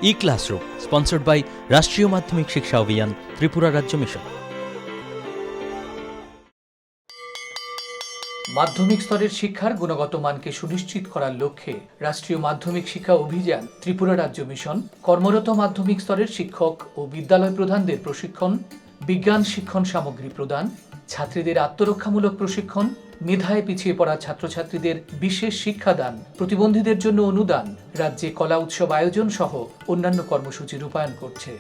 E-Classroom, sponsored by রাষ্ট্রীয় মাধ্যমিক শিক্ষা অভিযান, ত্রিপুরা রাজ্য মিশন। মাধ্যমিক স্তরের শিক্ষার গুণগত মানকে সুনিশ্চিত করার লক্ষ্যে রাষ্ট্রীয় মাধ্যমিক শিক্ষা অভিযান, ত্রিপুরা রাজ্য মিশন কর্মরত মাধ্যমিক স্তরের শিক্ষক ও বিদ্যালয় প্রধানদের প্রশিক্ষণ, বিজ্ঞান শিক্ষণ সামগ্রী প্রদান, ছাত্রীদের আত্মরক্ষামূলক প্রশিক্ষণ, মেধায় পিছিয়ে পড়া ছাত্রছাত্রীদের বিশেষ শিক্ষাদান, প্রতিবন্ধীদের জন্য অনুদান, রাজ্যে কলা উৎসব আয়োজন সহ অন্যান্য কর্মসূচি রূপায়ণ করছে।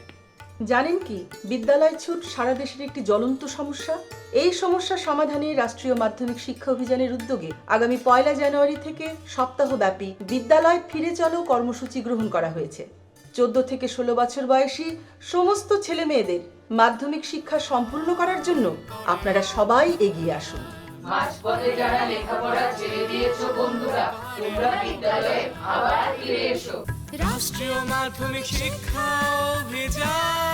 জানেন কি, বিদ্যালয় ছুট সারা দেশের একটি জ্বলন্ত সমস্যা। এই সমস্যা সমাধানে রাষ্ট্রীয় মাধ্যমিক শিক্ষা অভিযানের উদ্যোগে আগামী 1 জানুয়ারি থেকে সপ্তাহব্যাপী বিদ্যালয় ফিরে চলো কর্মসূচি গ্রহণ করা হয়েছে। 14 থেকে 16 বছর বয়সী সমস্ত ছেলে মেয়েদের মাধ্যমিক শিক্ষা সম্পূর্ণ করার জন্য আপনারা সবাই এগিয়ে আসুন। মাঝপথে যারা লেখাপড়া ছেড়ে দিয়েছো বন্ধুরা, তোমরা বিদ্যালয়ে আবার ফিরে এসো। রাষ্ট্রীয় Madhyamik Shiksha Abhiyan.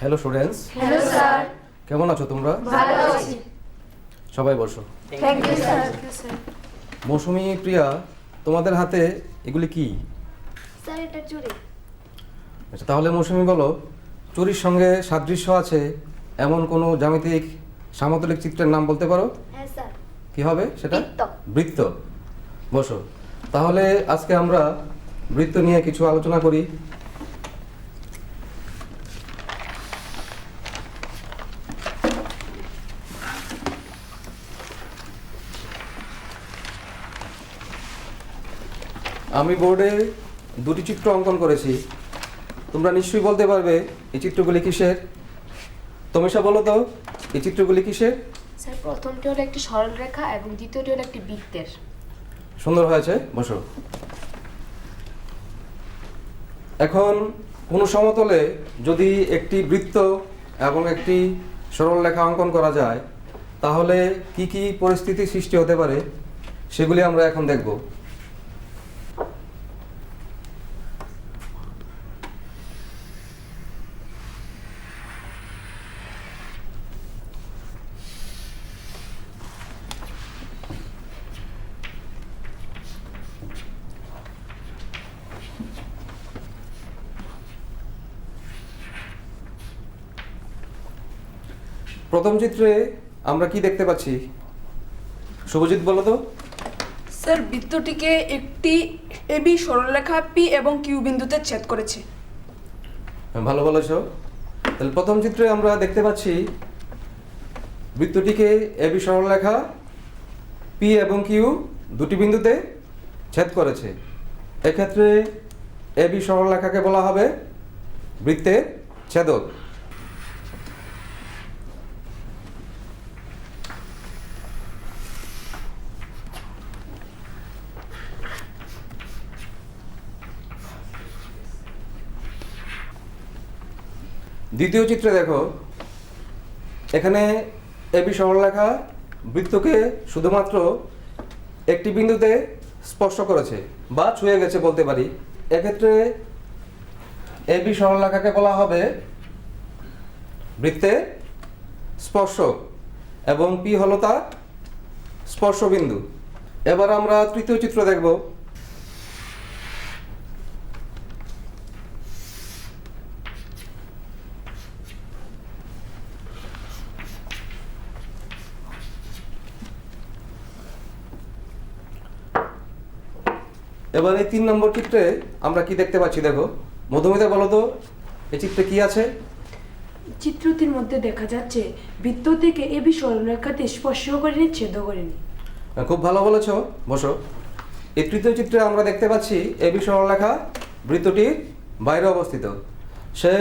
Hello students. Hello sir. কেমন আছো তোমরা? ভালো আছি। সবাই বসো। Thank you sir. Mousumi, Priya, তোমাদের হাতে এগুলি কি? স্যার, এটা চুড়ি। আচ্ছা, তাহলে মৌসুমী বলো, চুরির সঙ্গে সাদৃশ্য আছে এমন কোনো জ্যামিতিক সামতলিক চিত্রের নাম বলতে পারো? হ্যাঁ স্যার। কি হবে সেটা? বৃত্ত। বৃত্ত। বসো। তাহলে আজকে আমরা বৃত্ত নিয়ে কিছু আলোচনা করি। আমি বোর্ডে দুটি চিত্র অঙ্কন করেছি। তোমরা নিশ্চয়ই বলতে পারবে এই চিত্রগুলি কিসের। তমিশা, বলো তো এই চিত্রগুলি কিসের? স্যার, প্রথমটি হলো একটি সরল রেখা এবং দ্বিতীয়টি হলো একটি বৃত্তের। সুন্দর হয়েছে, বসো। এখন কোনো সমতলে যদি একটি বৃত্ত এবং একটি সরল রেখা অঙ্কন করা যায়, তাহলে কি কি পরিস্থিতি সৃষ্টি হতে পারে সেগুলি আমরা এখন দেখব। প্রথম চিত্রে আমরা কি দেখতে পাচ্ছি? শুভজিৎ, বলো তো। স্যার, বৃত্তটিকে একটি এবি সরলরেখা পি এবং কিউ বিন্দুতে ছেদ করেছে। ভালো বলেছ। তাহলে প্রথম চিত্রে আমরা দেখতে পাচ্ছি বৃত্তটিকে এবি সরলরেখা পি এবং কিউ দুটি বিন্দুতে ছেদ করেছে। এক্ষেত্রে এবি সরলরেখাকে বলা হবে বৃত্তের ছেদক। দ্বিতীয় চিত্রে দেখো, এখানে এবি সরলরেখা বৃত্তকে শুধুমাত্র একটি বিন্দুতে স্পর্শ করেছে বা ছুঁয়ে গেছে বলতে পারি। এক্ষেত্রে এবি সরলরেখাকে বলা হবে বৃত্তের স্পর্শক এবং পি হলো তার স্পর্শবিন্দু। এবার আমরা তৃতীয় চিত্র দেখব। এবার এই 3 নম্বর চিত্রে আমরা কি দেখতে পাচ্ছি দেখো। মধুমিতা বলো তো এই চিত্রে কি আছে? চিত্রটির মধ্যে দেখা যাচ্ছে বৃত্ত থেকে এবি সরলরেখাতে স্পর্শ করেনি, ছেদ করেনি। খুব ভালো বলেছো, বসো। এই তৃতীয় চিত্রে আমরা দেখতে পাচ্ছি এবি সরলরেখা বৃত্তটির বাইরে অবস্থিত। সে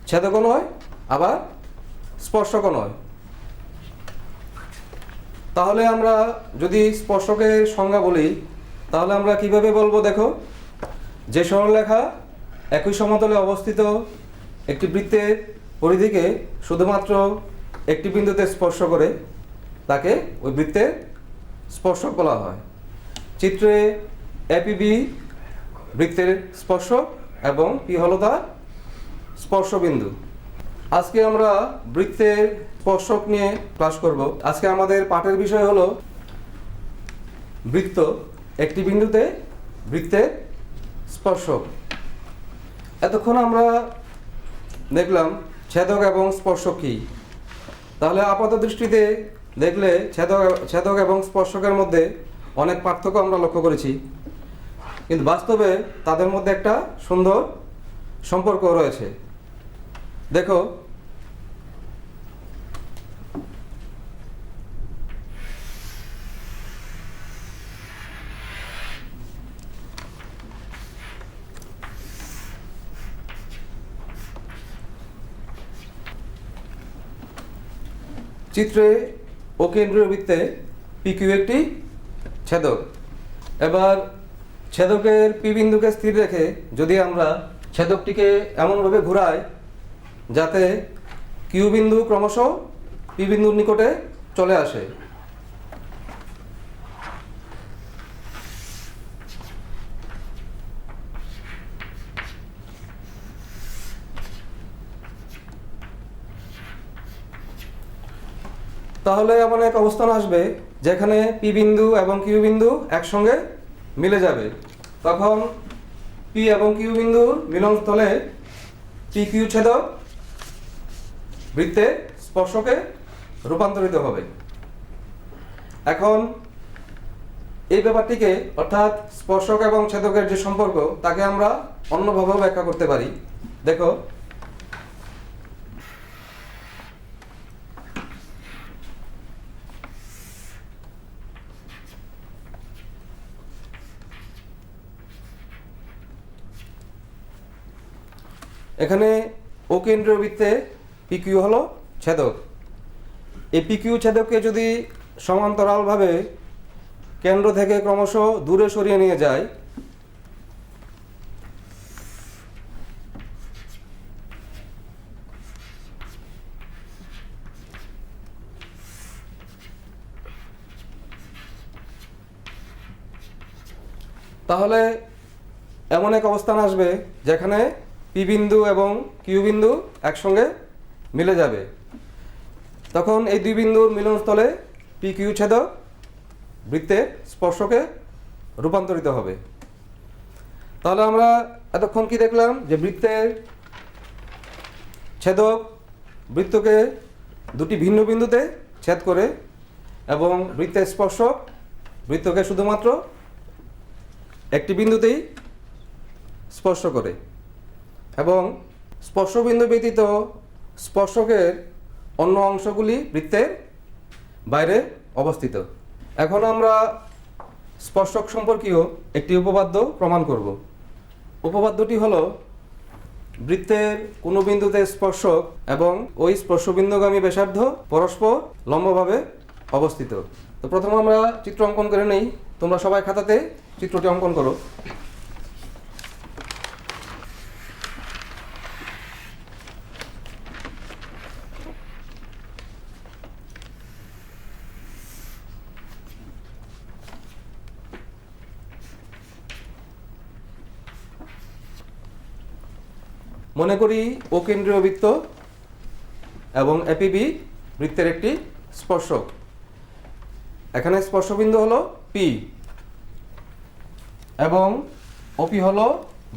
ছেদকও নয় আবার স্পর্শকও নয়। তাহলে আমরা যদি স্পর্শকের সংজ্ঞা বলি তাহলে আমরা কিভাবে বলবো দেখো। যে সরলরেখা একই সমতলে অবস্থিত একটি বৃত্তের পরিধিকে শুধুমাত্র একটি বিন্দুতে স্পর্শ করে তাকে ওই বৃত্তের স্পর্শক বলা হয়। চিত্রে এপিবি বৃত্তের স্পর্শক এবং পি হলো তার স্পর্শবিন্দু। আজকে আমরা বৃত্তের স্পর্শক নিয়ে ক্লাস করব। আজকে আমাদের পাঠের বিষয় হলো বৃত্ত একটি বিন্দুতে বৃত্তের স্পর্শক। এতক্ষণ আমরা দেখলাম ছেদক এবং স্পর্শক কী। তাহলে আপাত দৃষ্টিতে দেখলে ছেদক এবং স্পর্শকের মধ্যে অনেক পার্থক্য আমরা লক্ষ্য করেছি, কিন্তু বাস্তবে তাদের মধ্যে একটা সুন্দর সম্পর্ক রয়েছে। দেখো, চিত্রে ও কেন্দ্রীয় বৃত্তে পিকিউ একটি ছেদক। এবার ছেদকের পি বিন্দুকে স্থির রেখে যদি আমরা ছেদকটিকে এমনভাবে ঘুরাই যাতে কিউ বিন্দু ক্রমশ পি বিন্দুর নিকটে চলে আসে, তাহলে এমন এক অবস্থান আসবে যেখানে পি বিন্দু এবং কিউ বিন্দু একসঙ্গে মিলে যাবে। তখন পি এবং কিউ বিন্দুর মিলনস্থলে পি কিউ ছেদক বৃত্তের স্পর্শকে রূপান্তরিত হবে। এখন এই ব্যাপারটিকে অর্থাৎ স্পর্শক এবং ছেদকের যে সম্পর্ক তাকে আমরা অন্যভাবেও ব্যাখ্যা করতে পারি। দেখো, এখানে ও কেন্দ্রীয় বৃত্তে পিকিউ হলো ছেদক। এই পিকিউ ছেদককে যদি সমান্তরালভাবে কেন্দ্র থেকে ক্রমশ দূরে সরিয়ে নিয়ে যায় তাহলে এমন এক অবস্থান আসবে যেখানে পি বিন্দু এবং কিউ বিন্দু একসঙ্গে মিলে যাবে। তখন এই দুই বিন্দুর মিলনস্থলে পি কিউ ছেদক বৃত্তের স্পর্শকে রূপান্তরিত হবে। তাহলে আমরা এতক্ষণ কি দেখলাম যে বৃত্তের ছেদক বৃত্তকে দুটি ভিন্ন বিন্দুতে ছেদ করে এবং বৃত্তের স্পর্শক বৃত্তকে শুধুমাত্র একটি বিন্দুতেই স্পর্শ করে এবং স্পর্শবিন্দু ব্যতীত স্পর্শকের অন্য অংশগুলি বৃত্তের বাইরে অবস্থিত। এখন আমরা স্পর্শক সম্পর্কীয় একটি উপপাদ্য প্রমাণ করব। উপপাদ্যটি হলো বৃত্তের কোনো বিন্দুতে স্পর্শক এবং ওই স্পর্শবিন্দুগামী ব্যাসার্ধ পরস্পর লম্বভাবে অবস্থিত। তো প্রথমে আমরা চিত্র অঙ্কন করে নেই। তোমরা সবাই খাতাতে চিত্রটি অঙ্কন করো। মনে করি ও কেন্দ্রীয় বৃত্ত এবং এপিবি বৃত্তের একটি স্পর্শক। এখানে স্পর্শবিন্দু হলো পি এবং ওপি হলো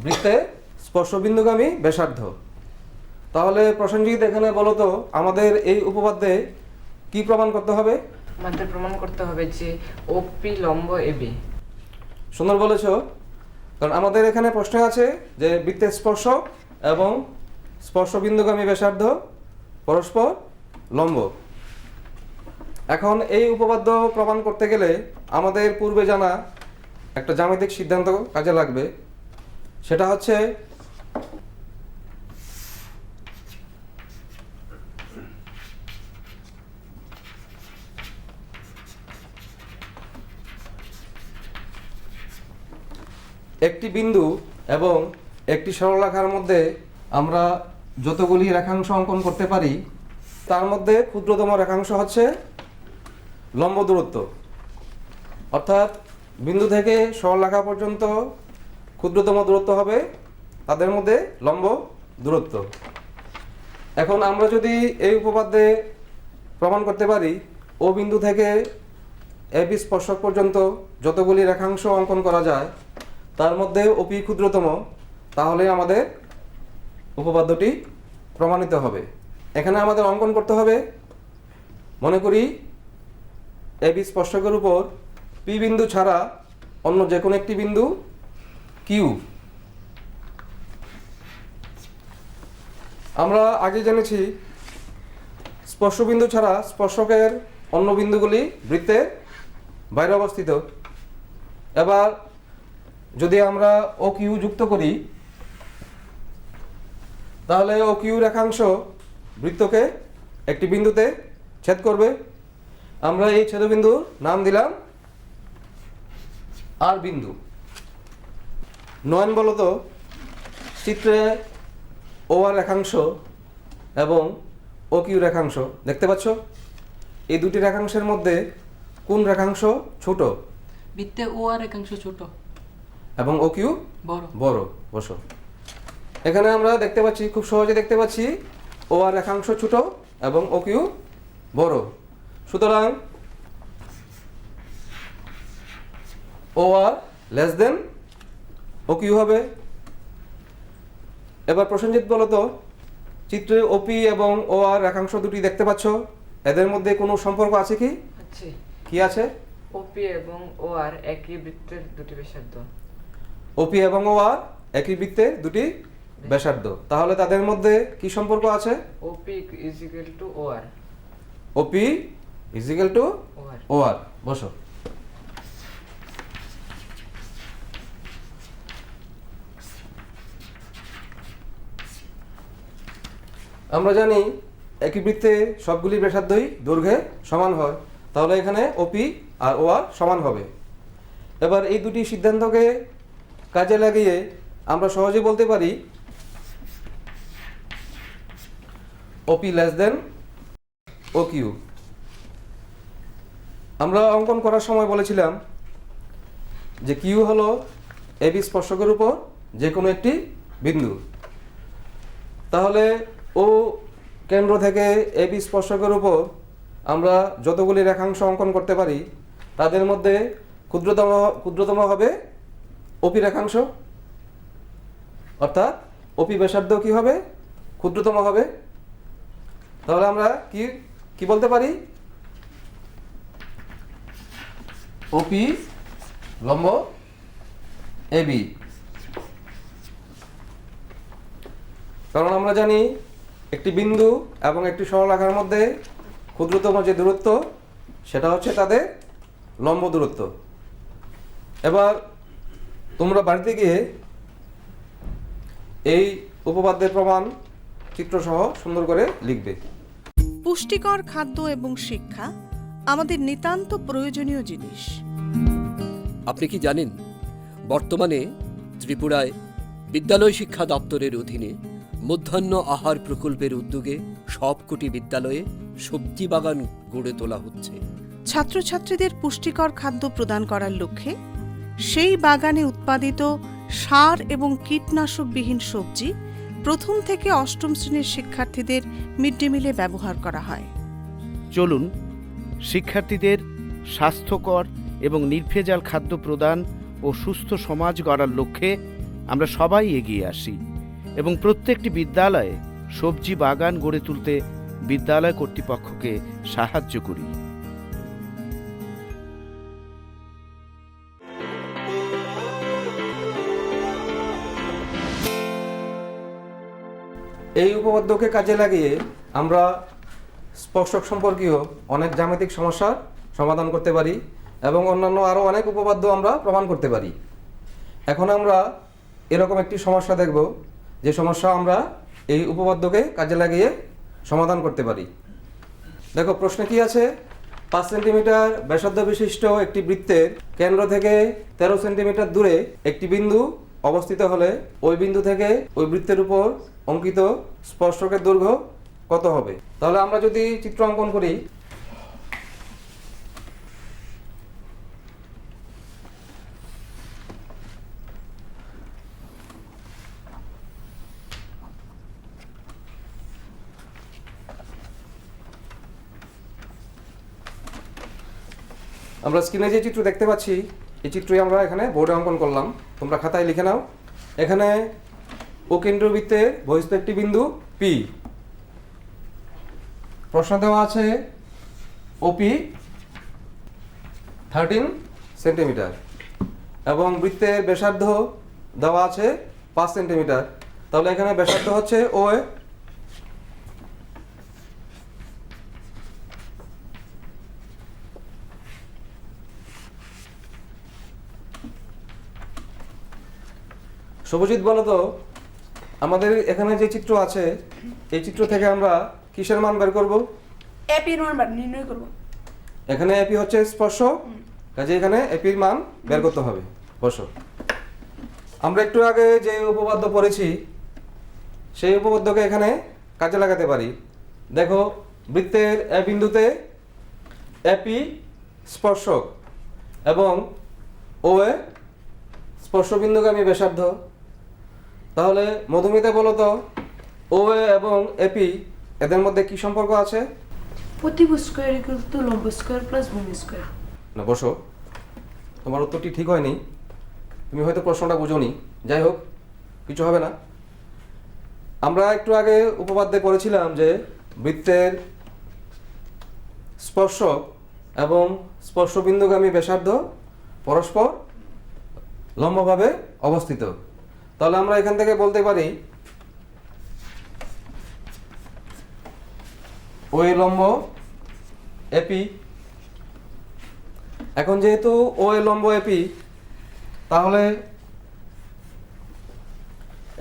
বৃত্তের স্পর্শবিন্দুগামী ব্যাসার্ধ। তাহলে প্রসেনজিৎ এখানে বলো তো আমাদের এই উপপাদ্যে কি প্রমাণ করতে হবে? আমাদের প্রমাণ করতে হবে যে ওপি লম্ব এবি। সুন্দর বলেছ, কারণ আমাদের এখানে প্রশ্ন আছে যে বৃত্তের স্পর্শক এবং স্পর্শবিন্দুগামী ব্যাসার্ধ পরস্পর লম্ব। এখন এই উপপাদ্য প্রমাণ করতে গেলে আমাদের পূর্বে জানা একটা জ্যামিতিক সিদ্ধান্ত কাজে লাগবে। সেটা হচ্ছে একটি বিন্দু এবং একটি সরলরেখার মধ্যে আমরা যতগুলি রেখাংশ অঙ্কন করতে পারি তার মধ্যে ক্ষুদ্রতম রেখাংশ হচ্ছে লম্ব দূরত্ব। অর্থাৎ বিন্দু থেকে সরলরেখা পর্যন্ত ক্ষুদ্রতম দূরত্ব হবে তাদের মধ্যে লম্ব দূরত্ব। এখন আমরা যদি এই উপপাদ্যে প্রমাণ করতে পারি ও বিন্দু থেকে এবি স্পর্শক পর্যন্ত যতগুলি রেখাংশ অঙ্কন করা যায় তার মধ্যে ওপি ক্ষুদ্রতম, তাহলে আমাদের উপপাদ্যটি প্রমাণিত হবে। এখানে আমাদের অঙ্কন করতে হবে, মনে করি এবি স্পর্শকের উপর পি বিন্দু ছাড়া অন্য যে কোনো একটি বিন্দু কিউ। আমরা আগে জেনেছি স্পর্শবিন্দু ছাড়া স্পর্শকের অন্য বিন্দুগুলি বৃত্তের বাইরে অবস্থিত। এবার যদি আমরা ও কিউ যুক্ত করি তাহলে ও কিউ রেখাংশ বৃত্তকে একটি বিন্দুতে ছেদ করবে। আমরা এই ছেদবিন্দুর নাম দিলাম আর বিন্দু। নয়ন বলতো চিত্রে ও আর রেখাংশ এবং ও কিউ রেখাংশ দেখতে পাচ্ছ। এই দুটি রেখাংশের মধ্যে কোন রেখাংশ ছোট? বৃত্তে ও আর রেখাংশ ছোট এবং ও কিউ বড়। বড়। বসো, এখানে আমরা দেখতে পাচ্ছি, খুব সহজে দেখতে পাচ্ছি ও আর রেখাংশ ছোট এবং ও কিউ বড়। সুতরাং ও আর লেস দেন ও কিউ হবে। এবার প্রসেনজিৎ বলতো চিত্রে ওপি এবং ও আর রেখাংশ দুটি দেখতে পাচ্ছ, এদের মধ্যে কোনো সম্পর্ক আছে কি? আছে। কি আছে? ওপি এবং ও আর একই বৃত্তের দুটি ব্যাসার্ধ। ওপি এবং ও আর একই বৃত্তের দুটি ব্যাসার্ধ, তাহলে তাদের মধ্যে কি সম্পর্ক আছে? OP is equal to O R. OP is equal to O R. O R. বসো, আমরা জানি একই বৃত্তে সবগুলি ব্যাসার্ধই দৈর্ঘ্যে সমান হয়, তাহলে এখানে ওপি আর ও আর সমান হবে। এবার এই দুটি সিদ্ধান্তকে কাজে লাগিয়ে আমরা সহজে বলতে পারি ওপি লেস দেন ও কিউ। আমরা অঙ্কন করার সময় বলেছিলাম যে কিউ হলো এবি স্পর্শকের উপর যে কোনো একটি বিন্দু। তাহলে ও কেন্দ্র থেকে এবি স্পর্শকের উপর আমরা যতগুলি রেখাংশ অঙ্কন করতে পারি তাদের মধ্যে ক্ষুদ্রতম হবে ওপি রেখাংশ। অর্থাৎ ওপি ব্যাসার্ধ কি হবে? ক্ষুদ্রতম হবে। তাহলে আমরা কি বলতে পারি? ওপি লম্ব এবি। কারণ আমরা জানি একটি বিন্দু এবং একটি সরলরেখার মধ্যে ক্ষুদ্রতম যে দূরত্ব সেটা হচ্ছে তাদের লম্ব দূরত্ব। এবার তোমরা বাড়িতে গিয়ে এই উপপাদ্যের প্রমাণ চিত্রসহ সুন্দর করে লিখবে। পুষ্টিকর খাদ্য এবং শিক্ষা আমাদের নিতান্ত প্রয়োজনীয় জিনিস। আপনি কি জানেন বর্তমানে ত্রিপুরায় বিদ্যালয় শিক্ষা দপ্তরের অধীনে মধ্যাহ্ন আহার প্রকল্পের উদ্যোগে সবকটি বিদ্যালয়ে সবজি বাগান গড়ে তোলা হচ্ছে। ছাত্রছাত্রীদের পুষ্টিকর খাদ্য প্রদান করার লক্ষ্যে সেই বাগানে উৎপাদিত সার এবং কীটনাশকবিহীন সবজি প্রথম থেকে অষ্টম শ্রেণীর শিক্ষার্থীদের মিড ডে মিলে ব্যবহার করা হয়। চলুন শিক্ষার্থীদের স্বাস্থ্যকর এবং নির্ভেজাল খাদ্য প্রদান ও সুস্থ সমাজ গড়ার লক্ষ্যে আমরা সবাই এগিয়ে আসি এবং প্রত্যেকটি বিদ্যালয়ে সবজি বাগান গড়ে তুলতে বিদ্যালয় কর্তৃপক্ষকে সাহায্য করি। এই উপপাদ্যকে কাজে লাগিয়ে আমরা স্পর্শক সম্পর্কীয় অনেক জ্যামিতিক সমস্যার সমাধান করতে পারি এবং অন্যান্য আরও অনেক উপপাদ্য আমরা প্রমাণ করতে পারি। এখন আমরা এরকম একটি সমস্যা দেখব, যে সমস্যা আমরা এই উপপাদ্যকে কাজে লাগিয়ে সমাধান করতে পারি। দেখো প্রশ্নে কি আছে, 5 সেন্টিমিটার ব্যাসার্ধ বিশিষ্ট একটি বৃত্তের কেন্দ্র থেকে 13 সেন্টিমিটার দূরে একটি বিন্দু অবস্থিত হলে ওই বিন্দু থেকে ওই বৃত্তের উপর অঙ্কিত স্পর্শকের দৈর্ঘ্য কত হবে? তাহলে আমরা যদি চিত্র অঙ্কন করি, আমরা স্ক্রিনে যে চিত্র দেখতে পাচ্ছি এই চিত্রই আমরা এখানে বোর্ডে অঙ্কন করলাম, তোমরা খাতায় লিখে নাও। এখানে ও কেন্দ্রবৃত্তে বহিস্থ একটি বিন্দু পি, প্রশ্ন দেওয়া আছে ওপি 13 সেন্টিমিটার এবং বৃত্তের ব্যাসার্ধ দেওয়া আছে 5 সেন্টিমিটার। তাহলে এখানে ব্যাসার্ধ হচ্ছে ও এ, শুভজিৎ বলো তো আমাদের এখানে যে চিত্র আছে এই চিত্র থেকে আমরা কিসের মান বের করব? এপির মান নির্ণয় করব। এখানে এপি হচ্ছে স্পর্শক, কাজে এখানে এপির মান বের করতে হবে। বসো, আমরা একটু আগে যে উপপাদ্য পড়েছি সেই উপপাদ্যকে এখানে কাজে লাগাতে পারি। দেখো বৃত্তের এ বিন্দুতে এপি স্পর্শক এবং ও এ স্পর্শবিন্দুগামী ব্যাসার্ধ। তাহলে মধুমিতা বলো তো ও এ এবং এপি এদের মধ্যে কি সম্পর্ক আছে? প্রতিভুজ স্কয়ার ইকুয়াল টু লম্ব স্কয়ার প্লাস ভূমি স্কয়ার। না বসো, তোমার উত্তরটি ঠিক হয়নি, তুমি হয়তো প্রশ্নটা বুঝোনি। যাই হোক, কিছু হবে না। আমরা একটু আগে উপপাদ্যে পড়েছিলাম যে বৃত্তের স্পর্শক এবং স্পর্শবিন্দুগামী ব্যাসার্ধ পরস্পর লম্বভাবে অবস্থিত। তাহলে আমরা এখান থেকে বলতে পারি ওই লম্ব এপি। এখন যেহেতু ও এ লম্ব এপি, তাহলে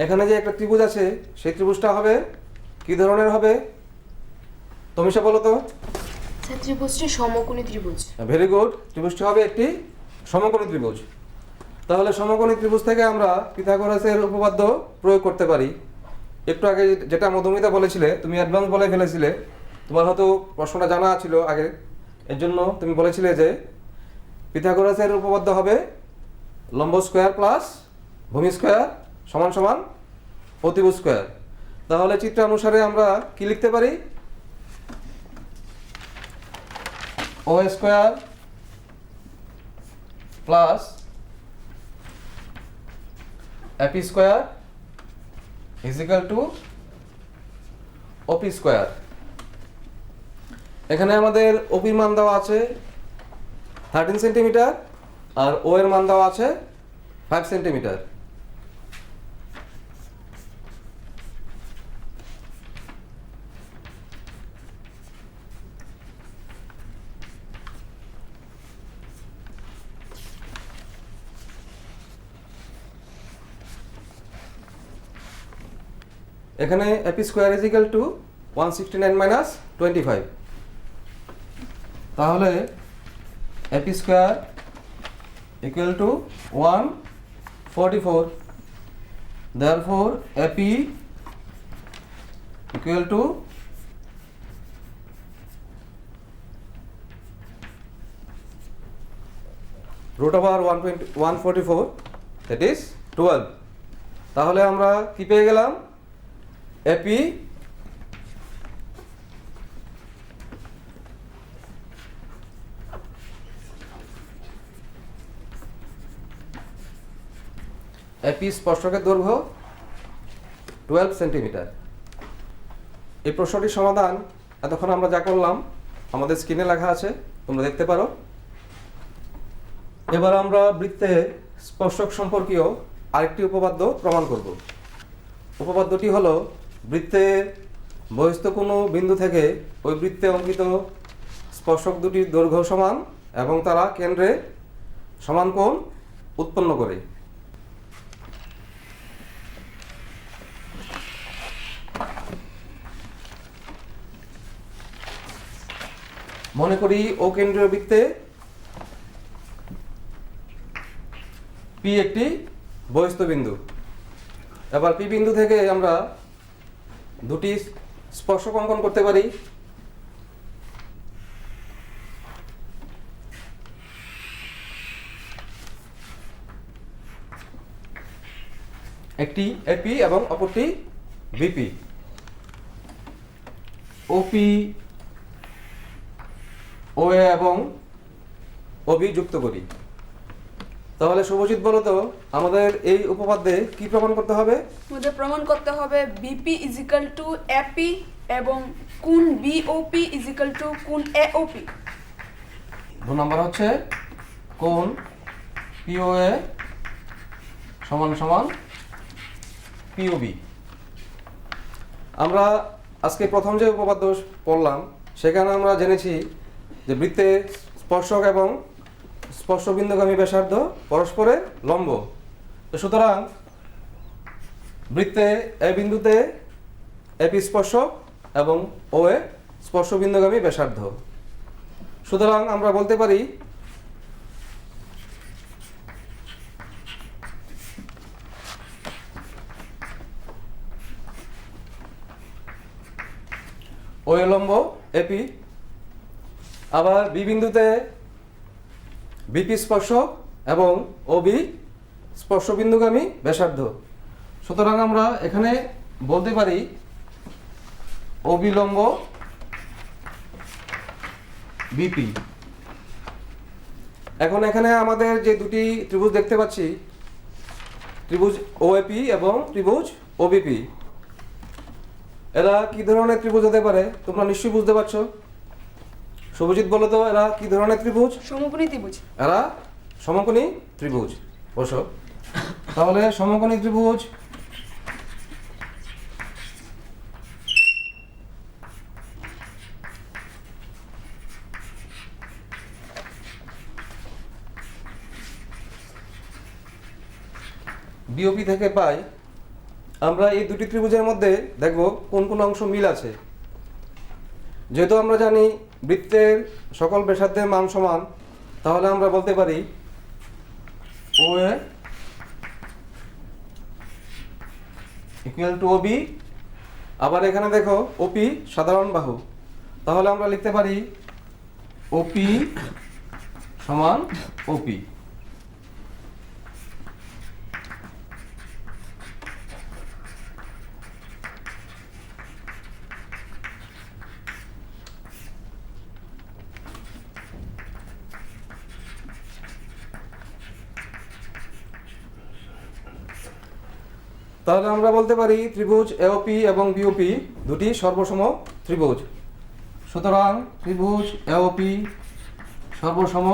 এখানে যে একটা ত্রিভুজ আছে সেই ত্রিভুজটা হবে কি ধরনের হবে? তমিশা বলো তো। ত্রিভুজটি সমকোণী ত্রিভুজ। ভেরি গুড, ত্রিভুজটি হবে একটি সমকোণী ত্রিভুজ। তাহলে সমকোণী ত্রিভুজ থেকে আমরা পিথাগোরাসের উপপাদ্য প্রয়োগ করতে পারি। একটু আগে যেটা মধুমিতা বলেছিলে, তুমি অ্যাডভান্স বলে ফেলেছিলে, তোমার হয়তো প্রশ্নটা জানা ছিল আগে, এর জন্য তুমি বলেছিলে যে পিথাগোরাসের উপপাদ্য হবে লম্ব স্কয়ার প্লাস ভূমি স্কয়ার সমান সমান প্রতিভুজ স্কয়ার। তাহলে চিত্রানুসারে আমরা কি লিখতে পারি? O square plus AP square is equal to OP square. এখানে আমাদের ওপির মান দেওয়া আছে 13 সেন্টিমিটার আর ও এর মান দেওয়া আছে 5 সেন্টিমিটার। এখানে AP square is equal to 169 minus 25। তাহলে AP square equal to 144। Therefore AP equal to root over 144, that is 12। তাহলে আমরা কি পেয়ে গেলাম? এপি স্পর্শকের দৈর্ঘ্য 12 সেন্টিমিটার। এই প্রশ্নটির সমাধান এতক্ষণ আমরা যা করলাম আমাদের স্ক্রিনে লেখা আছে, তোমরা দেখতে পারো। এবার আমরা বৃত্তের স্পর্শক সম্পর্কীয় আরেকটি উপপাদ্য প্রমাণ করব। উপপাদ্যটি হলো বৃত্তের বহিস্থ কোনো বিন্দু থেকে ওই বৃত্তে অঙ্কিত স্পর্শক দুটির দৈর্ঘ্য সমান এবং তারা কেন্দ্রে সমান কোণ উৎপন্ন করে। মনে করি ও কেন্দ্রীয় বৃত্তে পি একটি বহিস্থ বিন্দু। এবার পি বিন্দু থেকে আমরা দুটি স্পর্শক অঙ্কন করতে পারি। একটি এপি এবং অপরটি বিপি। ওপি ওএ এবং ওবি যুক্ত করি। তাহলে শুভজিৎ বলো তো আমাদের এই উপপাদ্যে কি প্রমাণ করতে হবে? আমাদের প্রমাণ করতে হবে বিপি ইজিক্যাল টু এপি এবং কোণ বিওপি ইজিক্যাল টু কোণ এওপি। 2 নম্বর হচ্ছে কোণ পিওএ সমান সমান পিওবি। আমরা আজকে প্রথম যে উপপাদ্য পড়লাম সেখানে আমরা জেনেছি যে বৃত্তের স্পর্শক এবং স্পর্শবিন্দুগামী ব্যাসার্ধ পরস্পরের লম্ব। তো সুতরাং বৃত্তে এ বিন্দুতে এপি স্পর্শক এবং ও এ স্পর্শবিন্দুগামী ব্যাসার্ধ। সুতরাং আমরা বলতে পারি ও এ লম্ব এপি। আবার বি বিন্দুতে বিপি স্পর্শক এবং ওবি স্পর্শবিন্দুগামী ব্যাসার্ধ। সুতরাং আমরা এখানে বলতে পারি ওবি লম্ব বিপি। এখন এখানে আমাদের যে দুটি ত্রিভুজ দেখতে পাচ্ছি, ত্রিভুজ ওএপি এবং ত্রিভুজ ওবিপি, এরা কি ধরনের ত্রিভুজ হতে পারে তোমরা নিশ্চয়ই বুঝতে পারছো। শুভজিৎ বলো তো এরা কি ধরনের ত্রিভুজ? সমকোণী ত্রিভুজ। এরা সমকোণী ত্রিভুজ। বসো। তাহলে সমকোণী ত্রিভুজ বিওপি থেকে পাই। আমরা এই দুটি ত্রিভুজের মধ্যে দেখব কোন কোন অংশ মিল আছে। যেহেতু আমরা জানি বৃত্তের সকল ব্যাসার্ধের মান সমান, তাহলে আমরা বলতে পারি OA ইকুয়াল টু OB। আবার এখানে দেখো OP সাধারণ বাহু, তাহলে আমরা লিখতে পারি OP সমান OP। তাহলে আমরা বলতে পারি ত্রিভুজ এওপি এবং বিওপি দুটি সর্বসম ত্রিভুজ। সুতরাং ত্রিভুজ এওপি সর্বসম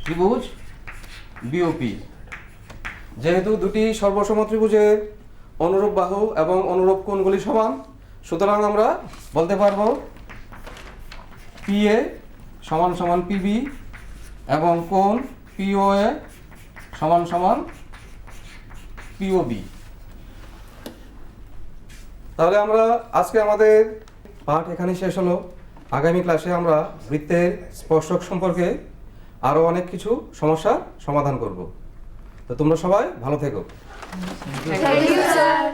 ত্রিভুজ বিওপি। যেহেতু দুটি সর্বসম ত্রিভুজের অনুরূপ বাহু এবং অনুরূপ কোণগুলি সমান, সুতরাং আমরা বলতে পারবো পিএ সমান সমান পিবি এবং কোণ পিওএ সমান সমান পিওবি। তাহলে আমরা আজকে আমাদের পাঠ এখানে শেষ হলো। আগামী ক্লাসে আমরা বৃত্তের স্পর্শক সম্পর্কে আরও অনেক কিছু সমস্যার সমাধান করব। তো তোমরা সবাই ভালো থেকো। Thank you sir.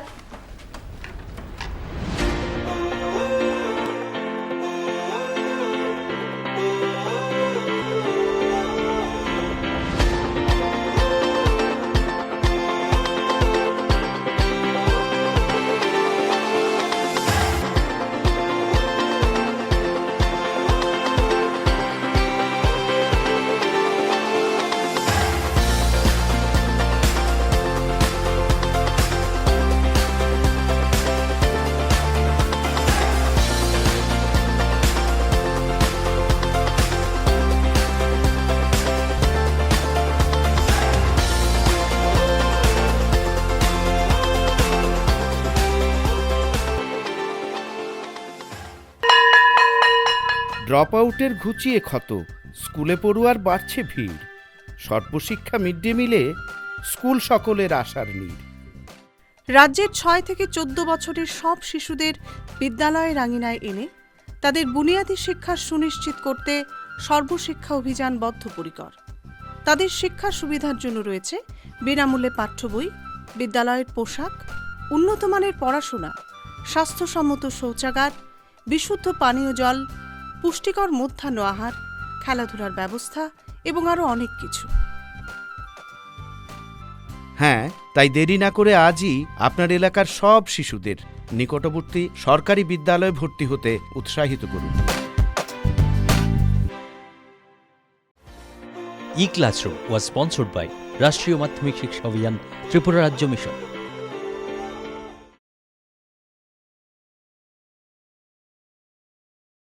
ড্রপ আউটের ঘুচিয়ে ক্ষত, স্কুলে পড়ুয়ার বাড়ছে ভিড়। সর্বশিক্ষা মিড ডে মিলে স্কুল সকলের আশার নীড়। রাজ্যের 6 থেকে 14 বছরের সব শিশুদের বিদ্যালয়ের আঙিনায় এনে তাদের বুনিয়াদী শিক্ষা সুনিশ্চিত করতে সর্বশিক্ষা অভিযান বদ্ধপরিকর। তাদের শিক্ষার সুবিধার জন্য রয়েছে বিনামূল্যে পাঠ্য বই, বিদ্যালয়ের পোশাক, উন্নত মানের পড়াশোনা, স্বাস্থ্যসম্মত শৌচাগার, বিশুদ্ধ পানীয় জল, পুষ্টিকর মধ্যাহ্ন আহার, খেলাধুলার ব্যবস্থা এবং আরও অনেক কিছু। হ্যাঁ, তাই দেরি না করে আজই আপনার এলাকার সব শিশুদের নিকটবর্তী সরকারি বিদ্যালয়ে ভর্তি হতে উৎসাহিত করুন। E-Classroom was sponsored by রাষ্ট্রীয় মাধ্যমিক শিক্ষা অভিযান ত্রিপুরা রাজ্য মিশন।